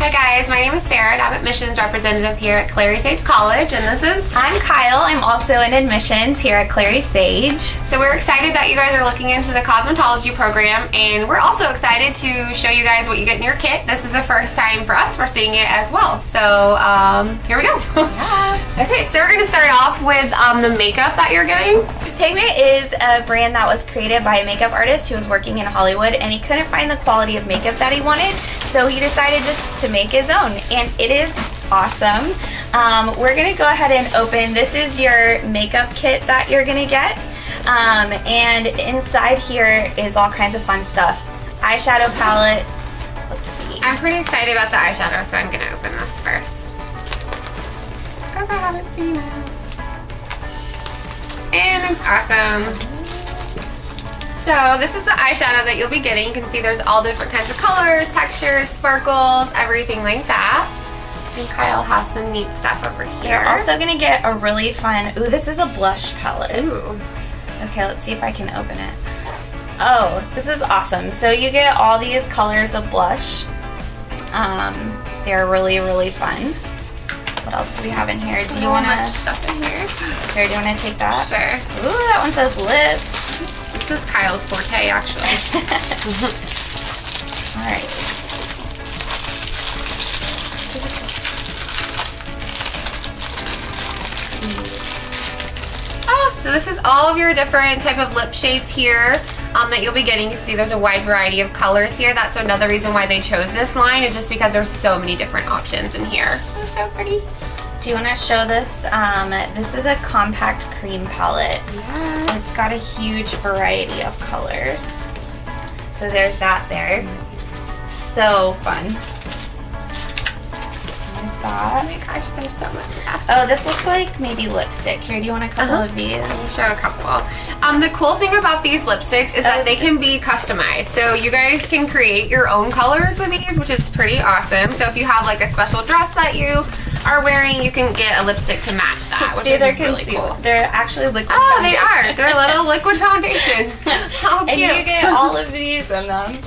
Hi guys, my name is Sarah and I'm admissions representative here at Clary Sage College, and this is... I'm Kyle. I'm also in admissions here at Clary Sage. So we're excited that you guys are looking into the cosmetology program, and we're also excited to show you guys what you get in your kit. This is the first time for us. We're seeing it as well. So here we go. Yeah. Okay, so we're going to start off with the makeup that you're getting. Pigment is a brand that was created by a makeup artist who was working in Hollywood, and he couldn't find the quality of makeup that he wanted, so he decided just to make his own, and it is awesome. We're gonna go ahead and open. This is your makeup kit that you're gonna get, and inside here is all kinds of fun stuff. Eyeshadow palettes. Let's see. I'm pretty excited about the eyeshadow, so I'm gonna open this first because I haven't seen it. And it's awesome. So this is the eyeshadow that you'll be getting. You can see there's all different kinds of colors, textures, sparkles, everything like that. And Kyle has some neat stuff over here. You're also gonna get a really fun, ooh, this is a blush palette. Ooh. Okay, let's see if I can open it. Oh, this is awesome. So you get all these colors of blush. They're really, really fun. What else do we have in here? Do you want to... stuff in here. Here, do you want to take that? Sure. Ooh, that one says lips. This is Kyle's forte, actually. All right. Oh, so this is all of your different type of lip shades here that you'll be getting. You can see there's a wide variety of colors here. That's another reason why they chose this line, is just because there's so many different options in here. Oh, so pretty. Do you want to show this? This is a compact cream palette. Yeah. It's got a huge variety of colors. So there's that there. So fun. There's Oh that. my gosh, there's so much stuff. Oh, this looks like maybe lipstick. Here, do you want a couple of these? I'll show a couple. The cool thing about these lipsticks is that they can be customized. So you guys can create your own colors with these, which is pretty awesome. So if you have like a special dress that you are wearing, you can get a lipstick to match that, which is really cool. They're actually liquid Oh, foundation. they are. They're little liquid foundations. How cute. And you get all of these in them.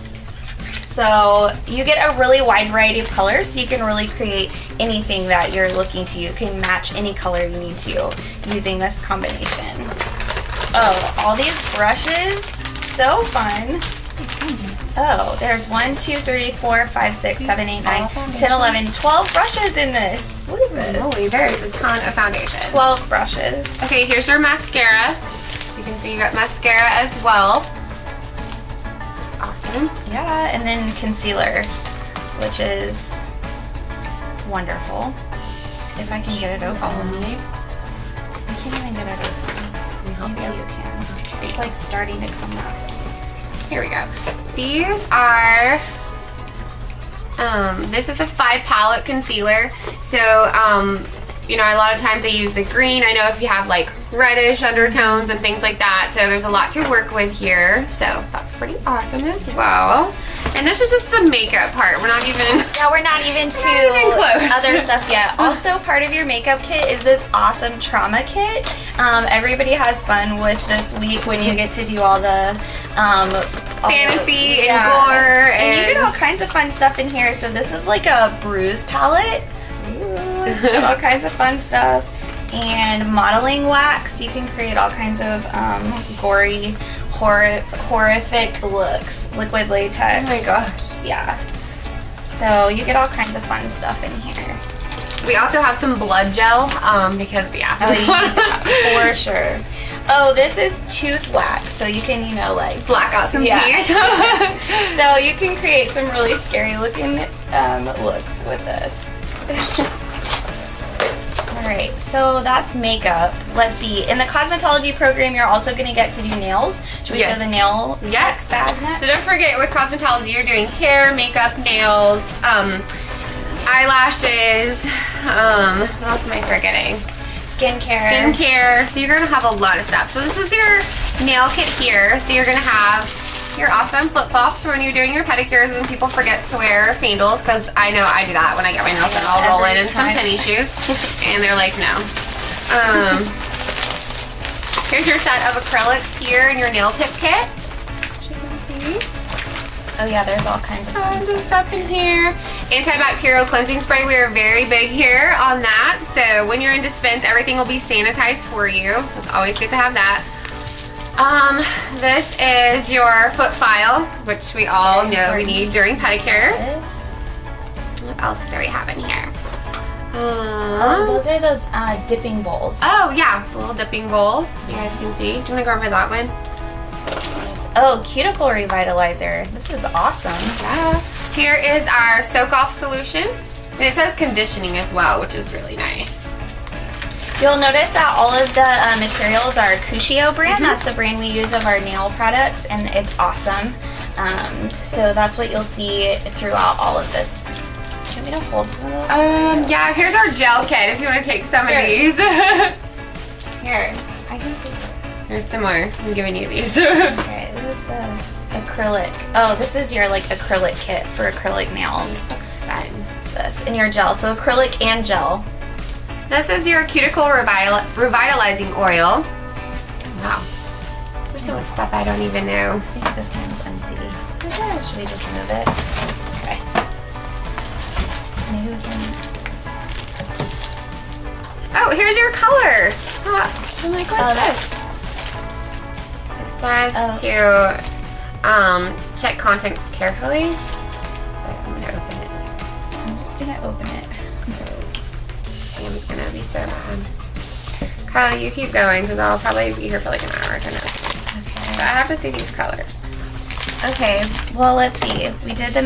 So you get a really wide variety of colors, so you can really create anything that you're looking to. You can match any color you need to using this combination. Oh, all these brushes, so fun. Oh, there's 1, 2, 3, 4, 5, 6, 7, 8, 9, 10, 11, 12 brushes in this. Look at this. Holy, there's a ton of foundation. 12 brushes. Okay, here's your mascara. So you can see you got mascara as well. Awesome. Yeah, and then concealer, which is wonderful. If I can get it open. Follow me. I can't even get it open. Maybe you can. It's like starting to come out. Here we go. These are, this is a 5 palette concealer. So, you know, a lot of times they use the green. I know if you have like reddish undertones and things like that. So there's a lot to work with here. So that's pretty awesome as well. And this is just the makeup part. We're not even... Yeah, we're not even to close. other stuff yet. Also, part of your makeup kit is this awesome trauma kit. Everybody has fun with this week when you get to do all the fantasy and gore. And you get all kinds of fun stuff in here. So this is like a bruise palette. Ooh, it's got all kinds of fun stuff. And modeling wax. You can create all kinds of gory, horrific looks. Liquid latex. Oh my gosh. Yeah. So you get all kinds of fun stuff in here. We also have some blood gel, because, yeah. Oh, you need that for sure. Oh, this is tooth wax, so you can, you know, like... Black out some teeth. So you can create some really scary looking looks with this. Alright, so that's makeup. Let's see. In the cosmetology program, you're also going to get to do nails. Should we show the nail yes. bag next? So don't forget, with cosmetology, you're doing hair, makeup, nails, eyelashes, what else am I forgetting? Skincare. So you're going to have a lot of stuff. So this is your nail kit here. So you're going to have your awesome flip-flops for when you're doing your pedicures and people forget to wear sandals, because I know I do that when I get my nails done. I'll roll in some tennis shoes and they're like, no. Here's your set of acrylics here in your nail tip kit. As you can see. Oh yeah, there's all kinds of Tons of stuff in here. Antibacterial cleansing spray. We are very big here on that. So when you're in dispense, everything will be sanitized for you. It's always good to have that. This is your foot file, which we all know we need during pedicures. What else do we have in here? Those are those dipping bowls. Oh yeah, the little dipping bowls. You guys can see. Do you want to go over that one? Oh, cuticle revitalizer. This is awesome. Yeah. Here is our soak off solution. And it says conditioning as well, which is really nice. You'll notice that all of the materials are Cuscio brand. That's the brand we use of our nail products, and it's awesome. So that's what you'll see throughout all of this. Do you want me to hold some of those? Yeah, here's our gel kit if you want to take some of these. Here, I can take it. Here's some more. I'm giving you these. Okay, what is this? Acrylic. Oh, this is your like acrylic kit for acrylic nails. Looks fun. What's this? And your gel. So acrylic and gel. This is your cuticle revitalizing oil. Wow. There's so much stuff I don't even know. I think this one's empty. Should we just move it? Okay. Maybe we can... Oh, here's your colors. I'm like, what's this? It says to check contents carefully. But I'm gonna open it. I'm just gonna open it. Sam's gonna be so mad. Kyle, you keep going because I'll probably be here for like an hour. Okay. But I have to see these colors. Okay, well let's see. We did the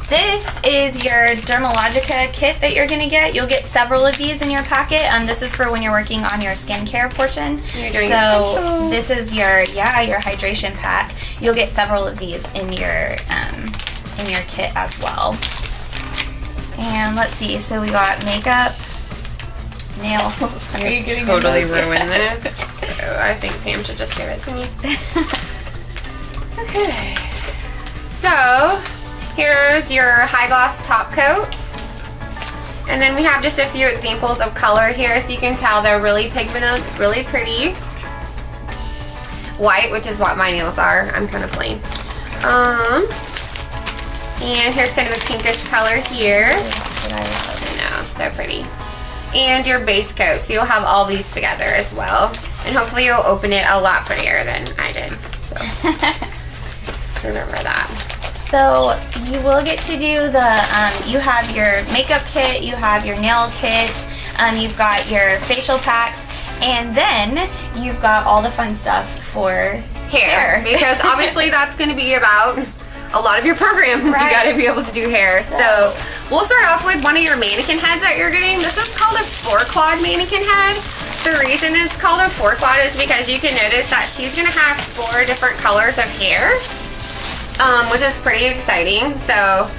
this is your Dermalogica kit that you're gonna get. You'll get several of these in your packet. This is for when you're working on your skincare portion. You're doing so this is your hydration pack. You'll get several of these in your kit as well. And let's see. So we got makeup, nails. Are you getting totally ruin this? So I think Pam should just give it to me. Okay. So here's your high gloss top coat. And then we have just a few examples of color here, so you can tell they're really pigmented, really pretty. White, which is what my nails are. I'm kind of plain. And here's kind of a pinkish color here. I know, so pretty. And your base coat, so you'll have all these together as well. And hopefully you'll open it a lot prettier than I did. So just remember that. So you will get to do the, you have your makeup kit, you have your nail kit, you've got your facial packs, and then you've got all the fun stuff for hair. Because obviously that's going to be about a lot of your programs. Right. You got to be able to do hair. So we'll start off with one of your mannequin heads that you're getting. This is called a 4-quad mannequin head. The reason it's called a 4-quad is because you can notice that she's going to have 4 different colors of hair. Which is pretty exciting. So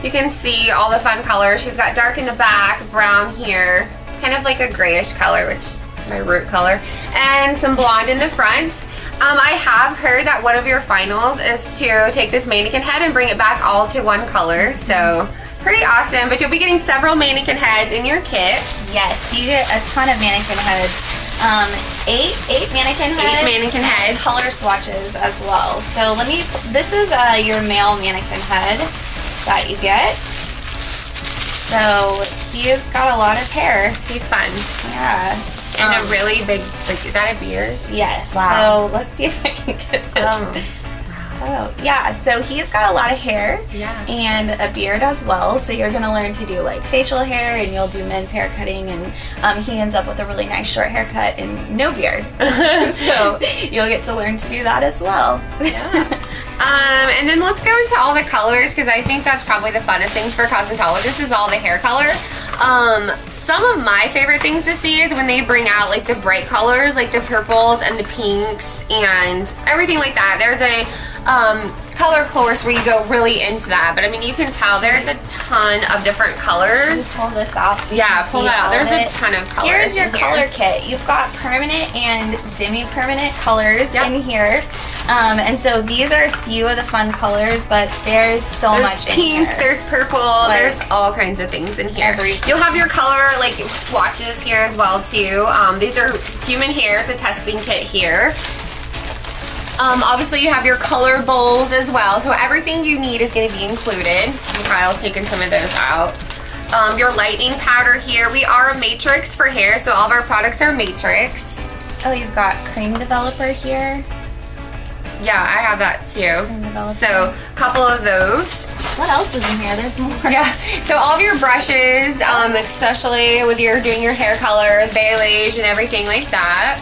you can see all the fun colors. She's got dark in the back, brown here, kind of like a grayish color, which is my root color, and some blonde in the front. I have heard that one of your finals is to take this mannequin head and bring it back all to one color. So pretty awesome. But you'll be getting several mannequin heads in your kit. Yes, you get a ton of mannequin heads. 8 mannequin heads. 8 mannequin heads. Color swatches as well. So this is your male mannequin head that you get. So he's got a lot of hair. He's fun. Yeah. And a really big, like, is that a beard? Yes. Wow. So let's see if I can get this. Oh, yeah, so he's got a lot of hair and a beard as well, so you're going to learn to do like facial hair, and you'll do men's hair cutting, and he ends up with a really nice short haircut and no beard. So you'll get to learn to do that as well. Yeah. And then let's go into all the colors, because I think that's probably the funnest thing for cosmetologists is all the hair color. Some of my favorite things to see is when they bring out like the bright colors, like the purples and the pinks and everything like that. There's a color course where you go really into that, but I mean, you can tell there's a ton of different colors. Just pull this out. So yeah, pull that out. There's a ton of colors. Here's your color kit. You've got permanent and demi-permanent colors in here. And so these are a few of the fun colors, but there's much in here. There's pink, there's purple, there's all kinds of things in here. You'll have your color like swatches here as well too. These are human hair. It's a testing kit here. Obviously you have your color bowls as well, so everything you need is going to be included. Kyle's taken some of those out. Your lightening powder here. We are a matrix for hair, so all of our products are matrix. Oh, you've got cream developer here. Yeah, I have that too. So a couple of those. What else is in here? There's more. Yeah, so all of your brushes, especially with your doing your hair colors, balayage, and everything like that.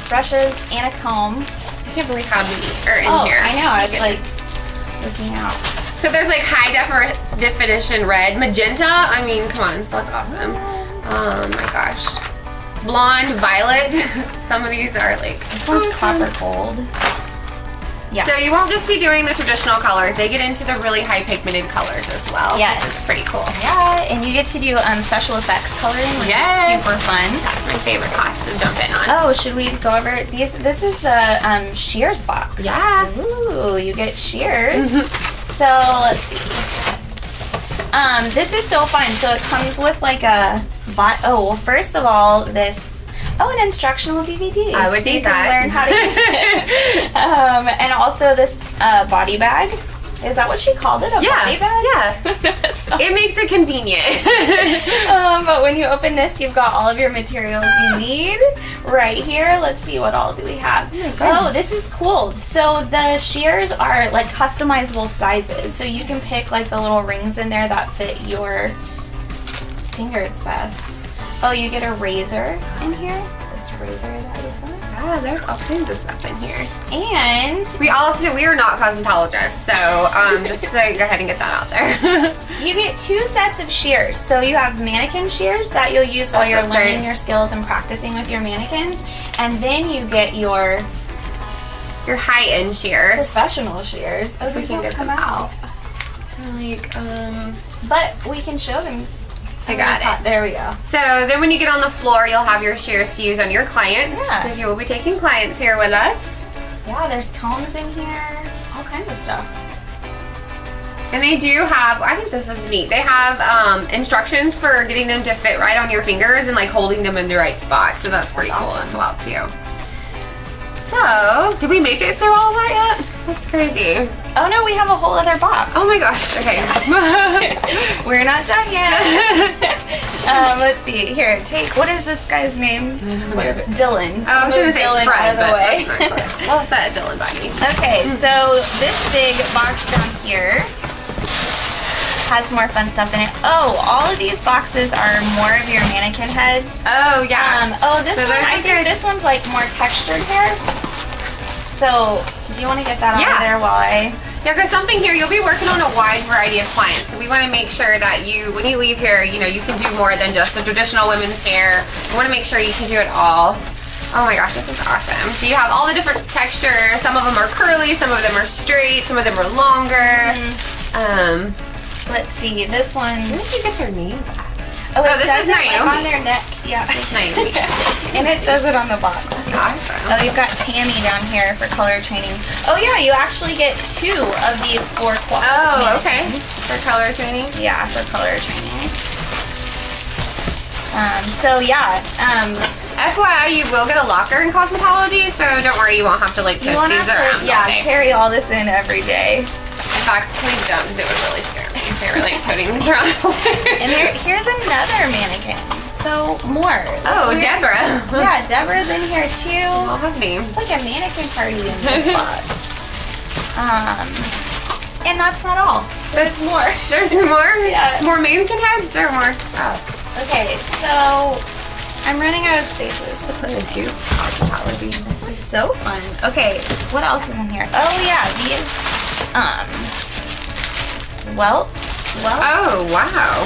Brushes and a comb. I can't believe how many are in here. I know. I was like looking out. So there's like high definition red, magenta. I mean, come on, that's awesome. Oh my gosh. Blonde, violet. Some of these are like this one's copper gold. Yeah. So you won't just be doing the traditional colors. They get into the really high pigmented colors as well. Yes. It's pretty cool. Yeah, and you get to do special effects coloring, which is super fun. That's my favorite class to jump in on. Oh, should we go over these? This is the shears box. Yeah. Ooh, you get shears. So let's see. This is so fun. So it comes with like a well, first of all, this. Oh, an instructional DVD. I would need that. Learn how to use it. And also this body bag. Is that what she called it? Body bag? Yeah. It makes it convenient. But when you open this, you've got all of your materials you need right here. Let's see, what all do we have? Oh, this is cool. So the shears are like customizable sizes. So you can pick like the little rings in there that fit your fingers best. Oh, you get a razor in here. This razor that you got. Yeah, there's all kinds of stuff in here. And we are not cosmetologists, so just to go ahead and get that out there. You get 2 sets of shears. So you have mannequin shears that you'll use while you're learning your skills and practicing with your mannequins, and then you get your high-end shears, professional shears. Oh, these don't come out. Like but we can show them. I got it. There we go. So then when you get on the floor, you'll have your shears to use on your clients, because you will be taking clients here with us. Yeah, there's combs in here, all kinds of stuff. And they do have, I think this is neat, they have instructions for getting them to fit right on your fingers and like holding them in the right spot. So that's pretty cool as well too. So, did we make it through all that yet? That's crazy. Oh no, we have a whole other box. Oh my gosh, okay. We're not done yet. Let's see, here, what is this guy's name? Dylan. I was gonna say Dylan Fred, out of the way. Well said, Dylan by me. Okay, so this big box down here has some more fun stuff in it. Oh, all of these boxes are more of your mannequin heads. Oh yeah. I think this one's like more textured hair. So, do you want to get that out of there while I... Yeah, because something here, you'll be working on a wide variety of clients. So we want to make sure that when you leave here, you can do more than just the traditional women's hair. We want to make sure you can do it all. Oh my gosh, this is awesome. So you have all the different textures. Some of them are curly, some of them are straight, some of them are longer. Let's see, this one... Where did you get their names at? Oh, this is Naomi. Like on their neck. Yeah. It's Naomi. And it says it on the box. Awesome. Oh, you've got Tammy down here for color training. Oh yeah, you actually get 2 of these 4 quads. Oh, okay. For color training? Yeah, for color training. So yeah. FYI, you will get a locker in cosmetology, so don't worry, you won't have to like tote these around. Carry all this in every day. In fact, please don't, because it would really scare me if they were like toting these around. And here's another mannequin. So more. Oh, Deborah. Yeah, Deborah's in here too. All have names. It's like a mannequin party in this box. And that's not all. There's more. There's more? Yeah. More mannequin heads or more? Oh. Okay, so I'm running out of spaces to put a Duke cosmetology. This is so fun. Okay, what else is in here? Oh yeah, these Oh, wow.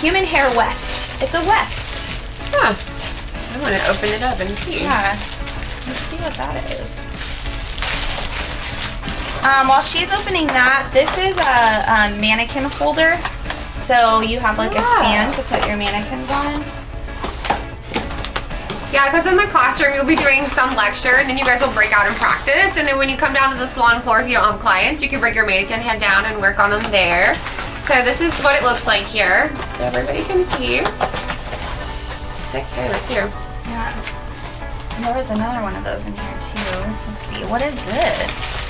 Human hair weft. It's a weft. Huh. I want to open it up and see. Yeah. Let's see what that is. While she's opening that, this is a mannequin holder. So you have like a stand to put your mannequins on. Yeah, because in the classroom you'll be doing some lecture and then you guys will break out and practice, and then when you come down to the salon floor, if you don't have clients, you can bring your mannequin head down and work on them there. So this is what it looks like here, so everybody can see. Sick hair too. Yeah. There was another one of those in here too. Let's see, what is this?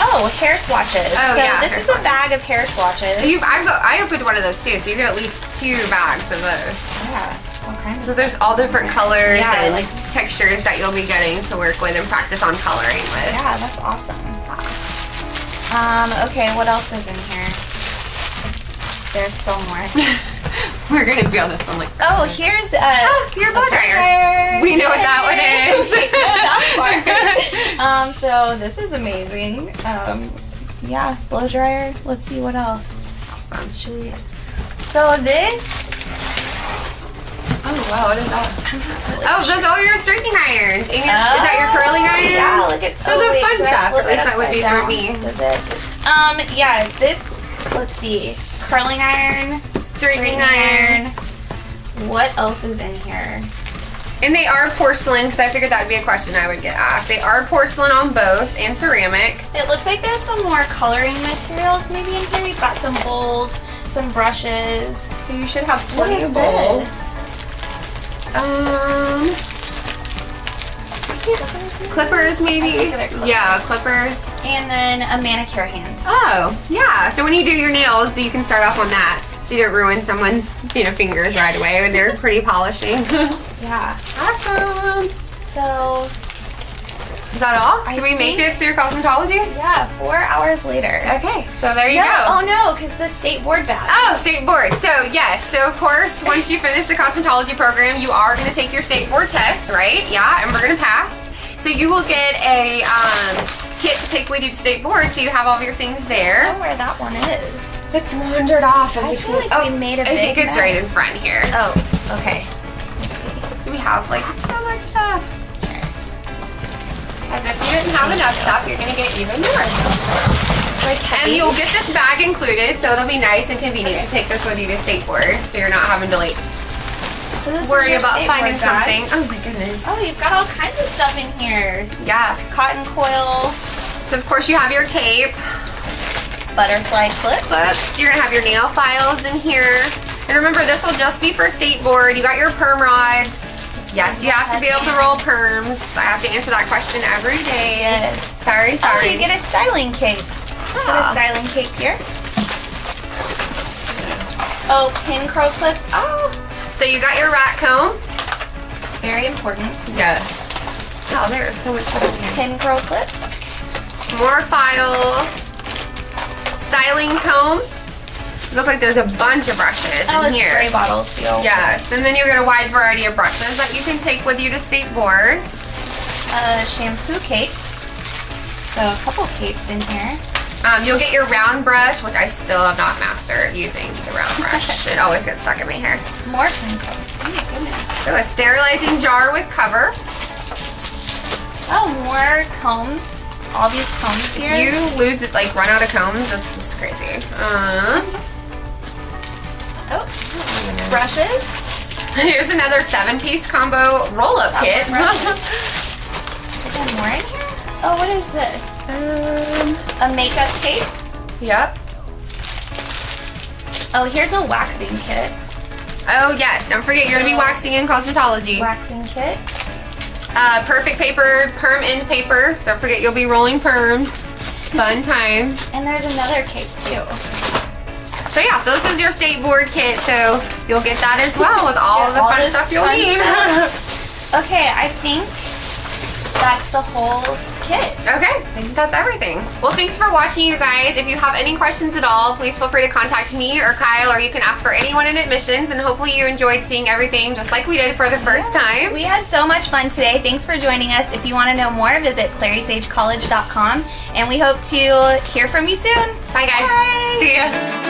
Oh, hair swatches. Oh, so yeah, this hair is a bag of hair swatches. I opened one of those too, so you get at least 2 bags of those. Yeah, what kind So of there's all different colors Yeah, and like- textures that you'll be getting to work with and practice on coloring with. Yeah, that's awesome. Okay, what else is in here? There's so more. We're gonna be on this one like. Oh, here's Your blow dryer. We know what that one is. We know that part. So this is amazing. Yeah, blow dryer. Let's see what else. Awesome. Should we? So this. Oh wow, what is that? I'm not really Oh, sure. those are your streaking irons. And is that your curling iron? Yeah, look at So the fun did I stuff, flip at least it that would be upside for me. down? Does it? Yeah, this, let's see. Curling iron, Streaking iron. What else is in here? And they are porcelain, because I figured that would be a question I would get asked. They are porcelain on both and ceramic. It looks like there's some more coloring materials maybe in here. You've got some bowls, some brushes. So you should have What plenty is of bowls. this? Clippers maybe? I think they're clippers. Yeah, clippers. And then a manicure hand. Oh, yeah. So when you do your nails, you can start off on that. So you don't ruin someone's, fingers right away when they're pretty polishing. Yeah. Awesome. So, Is that all? I Did we make think- it through cosmetology? yeah, 4 hours later. Okay, so there you No, go. oh no, because the state board badge. Oh, state board. So yes, so of course, once you finish the cosmetology program, you are going to take your state board test, right? Yeah, and we're going to pass. So you will get a kit to take with you to state board, so you have all of your things I there. don't know where that one is. It's wandered off in I between. feel like we made a I think big it's right in mess. front here. Oh, okay. So we have like so much stuff. As if you didn't have enough stuff, you're going to get even more. Like And heavy. you'll get this bag included, so it'll be nice and convenient to take this with you to state board, so you're not having to like So this is worry your about state finding board bag. something. Oh my goodness. Oh, you've got all kinds of stuff in here. Yeah. Cotton coil, So of course you have your cape. butterfly clip. Clips. You're gonna have your nail files in here. And remember, this will just be for state board. You got your perm rods. Yes, you have to be able to roll perms. I have to answer that question every day. Yes. Sorry. Oh, you get a styling cape. Put a Oh. styling cape here. Oh, pin curl clips. Oh, So you got your rat comb. very important. Yes. Oh, there is so much stuff in here. Pin curl clips. More files. Styling comb. Look like there's a bunch of brushes Oh, in a here. spray bottle too. Yes, and then you get a wide variety of brushes that you can take with you to state board. A shampoo cape. So a couple capes in here. You'll get your round brush, which I still have not mastered using the round brush. It always gets stuck in my hair. More pin curl. Oh my goodness. So a sterilizing jar with cover. Oh, more combs. All these combs here. You lose it, like run out of combs, that's just crazy. Oh, brushes. Here's another 7-piece combo roll-up kit. Is there more in here? Oh, what is this? A makeup tape. Yep. Oh, here's a waxing kit. Oh yes, don't forget you're gonna be waxing in cosmetology. Waxing kit. Perfect paper, perm end paper. Don't forget you'll be rolling perms. Fun times. And there's another cape too. So yeah, so this is your state board kit, so you'll get that as well with all of the all fun this stuff you'll fun need. stuff. Okay, I think that's the whole kit. Okay, I think that's everything. Well, thanks for watching, you guys. If you have any questions at all, please feel free to contact me or Kyle, or you can ask for anyone in admissions, and hopefully you enjoyed seeing everything just like we did for the first time. We had so much fun today. Thanks for joining us. If you want to know more, visit clarysagecollege.com, and we hope to hear from you soon. Bye, guys. Bye. See ya.